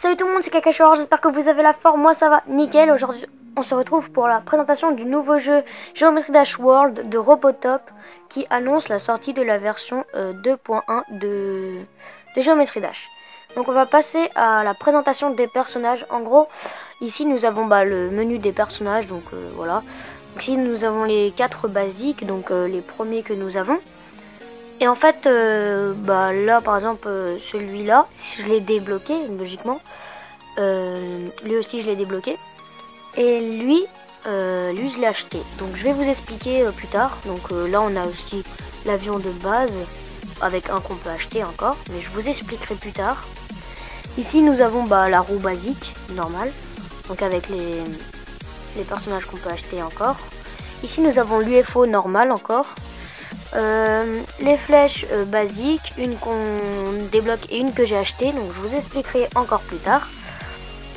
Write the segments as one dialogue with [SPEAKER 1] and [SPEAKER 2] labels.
[SPEAKER 1] Salut tout le monde, c'est Kakashor, j'espère que vous avez la forme, moi ça va nickel. Aujourd'hui on se retrouve pour la présentation du nouveau jeu Geometry Dash World de Robotop qui annonce la sortie de la version 2.1 de Geometry Dash. Donc on va passer à la présentation des personnages. En gros, ici nous avons le menu des personnages, donc voilà. Donc, ici nous avons les 4 basiques, donc les premiers que nous avons. Et en fait, là par exemple, celui-là, je l'ai débloqué, logiquement. Lui aussi, je l'ai débloqué. Et lui je l'ai acheté. Donc je vais vous expliquer plus tard. Donc là, on a aussi l'avion de base, avec un qu'on peut acheter encore. Mais je vous expliquerai plus tard. Ici, nous avons la roue basique, normale. Donc avec les personnages qu'on peut acheter encore. Ici, nous avons l'UFO normal encore. Les flèches basiques, une qu'on débloque et une que j'ai achetée, donc je vous expliquerai encore plus tard.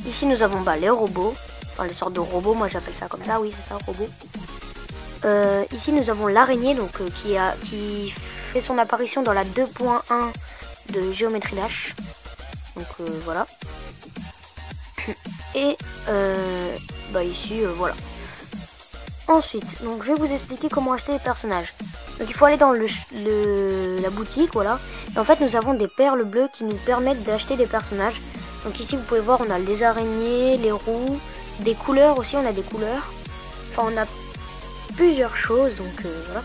[SPEAKER 1] Ici nous avons les robots, enfin les sortes de robots, moi j'appelle ça comme ça, oui c'est ça, robot. Ici nous avons l'araignée, donc qui fait son apparition dans la 2.1 de Geometry Dash. Donc voilà. Et ici voilà. Ensuite, donc je vais vous expliquer comment acheter les personnages. Donc il faut aller dans la boutique, voilà. Et en fait nous avons des perles bleues qui nous permettent d'acheter des personnages. Donc ici vous pouvez voir, on a les araignées, les roues, des couleurs aussi, on a des couleurs. Enfin on a plusieurs choses, donc voilà.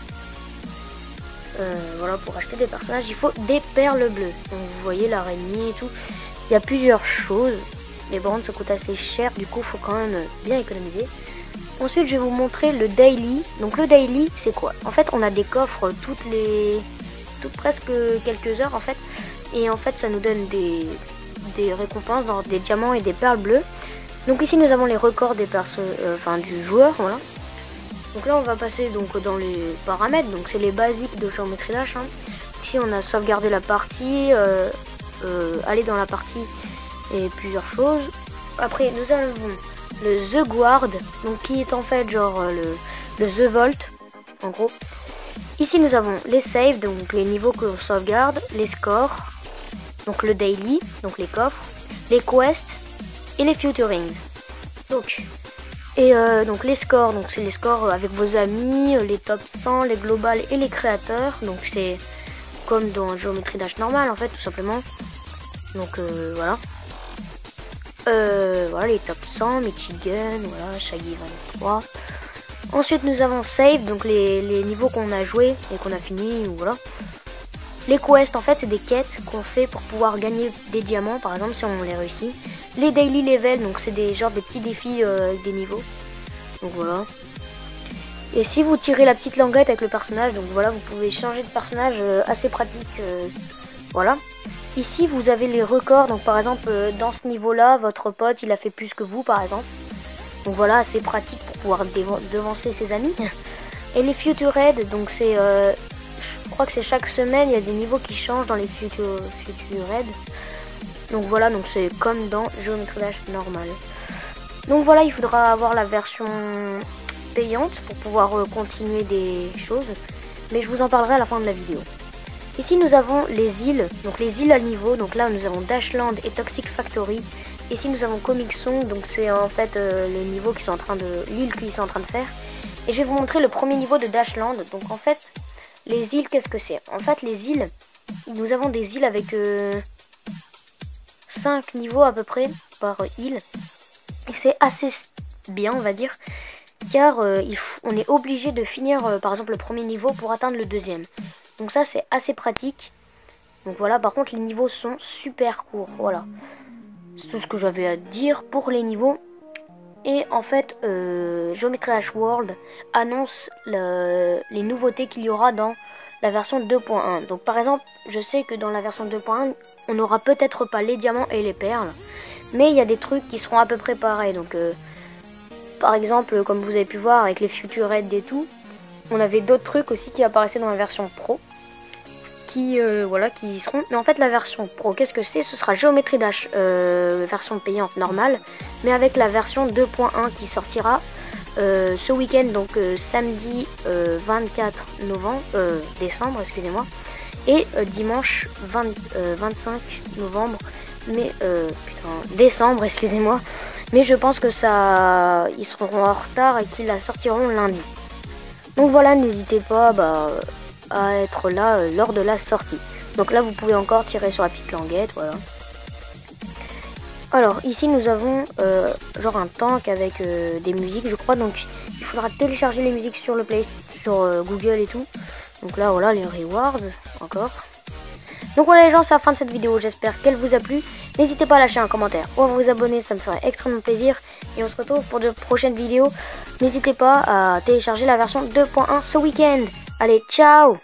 [SPEAKER 1] Voilà, pour acheter des personnages il faut des perles bleues. Donc vous voyez l'araignée et tout. Il y a plusieurs choses. Les bandes ça coûte assez cher, du coup il faut quand même bien économiser. Ensuite je vais vous montrer le daily. Donc le daily c'est quoi? En fait on a des coffres toutes presque quelques heures en fait. Et en fait ça nous donne des récompenses dans des diamants et des perles bleues. Donc ici nous avons les records des du joueur, voilà. Donc là on va passer donc dans les paramètres. Donc c'est les basiques de Geometry Dash. Ici on a sauvegardé la partie, aller dans la partie et plusieurs choses. Après nous avons le The Guard, donc qui est en fait genre le The Vault en gros. Ici nous avons les saves, donc les niveaux que l'on sauvegarde, les scores, donc le daily, donc les coffres, les quests et les futurings. Donc les scores, donc c'est les scores avec vos amis, les top 100, les globales et les créateurs. Donc c'est comme dans Geometry Dash normal en fait, tout simplement. Donc voilà. Voilà les top 100, Michigan, voilà, Shaggy 23. Ensuite nous avons save, donc les niveaux qu'on a joué et qu'on a fini, voilà. Les quests en fait c'est des quêtes qu'on fait pour pouvoir gagner des diamants par exemple si on les réussit. Les daily level, donc c'est des petits défis avec des niveaux. Donc voilà. Et si vous tirez la petite languette avec le personnage, donc voilà, vous pouvez changer de personnage assez pratique. Voilà. Ici vous avez les records, donc par exemple dans ce niveau là votre pote il a fait plus que vous par exemple. Donc voilà, c'est pratique pour pouvoir devancer ses amis. Et les future red, donc c'est je crois que c'est chaque semaine il y a des niveaux qui changent dans les future red. Donc voilà, donc c'est comme dans Geometry Dash normal. Donc voilà, il faudra avoir la version payante pour pouvoir continuer des choses, mais je vous en parlerai à la fin de la vidéo. Ici nous avons les îles, donc les îles à niveau, donc là nous avons Dashland et Toxic Factory. Ici nous avons Comic Song, donc c'est en fait les niveaux qui sont en train l'île qu'ils sont en train de faire. Et je vais vous montrer le premier niveau de Dashland. Donc en fait, les îles, qu'est-ce que c'est? En fait les îles, nous avons des îles avec 5 niveaux à peu près par île. Et c'est assez bien on va dire, car on est obligé de finir par exemple le premier niveau pour atteindre le deuxième. Donc ça c'est assez pratique. Donc voilà, par contre les niveaux sont super courts, voilà. C'est tout ce que j'avais à dire pour les niveaux. Et en fait Geometry Dash World annonce les nouveautés qu'il y aura dans la version 2.1. Donc par exemple je sais que dans la version 2.1 on n'aura peut-être pas les diamants et les perles, mais il y a des trucs qui seront à peu près pareils. Donc par exemple comme vous avez pu voir avec les future red et tout, on avait d'autres trucs aussi qui apparaissaient dans la version pro qui seront. Mais en fait la version pro, qu'est-ce que c'est? Ce sera Geometry Dash version payante normale, mais avec la version 2.1 qui sortira ce week-end, donc samedi 24 décembre, excusez-moi, et dimanche 25 novembre décembre, excusez-moi. Mais je pense que ils seront en retard et qu'ils la sortiront lundi. Donc voilà, n'hésitez pas à être là lors de la sortie. Donc là, vous pouvez encore tirer sur la petite languette, voilà. Alors ici nous avons genre un tank avec des musiques, je crois. Donc il faudra télécharger les musiques sur Google et tout. Donc là voilà les rewards encore. Donc voilà les gens, c'est la fin de cette vidéo, j'espère qu'elle vous a plu. N'hésitez pas à lâcher un commentaire ou à vous abonner, ça me ferait extrêmement plaisir. Et on se retrouve pour de prochaines vidéos. N'hésitez pas à télécharger la version 2.1 ce week-end. Allez, ciao!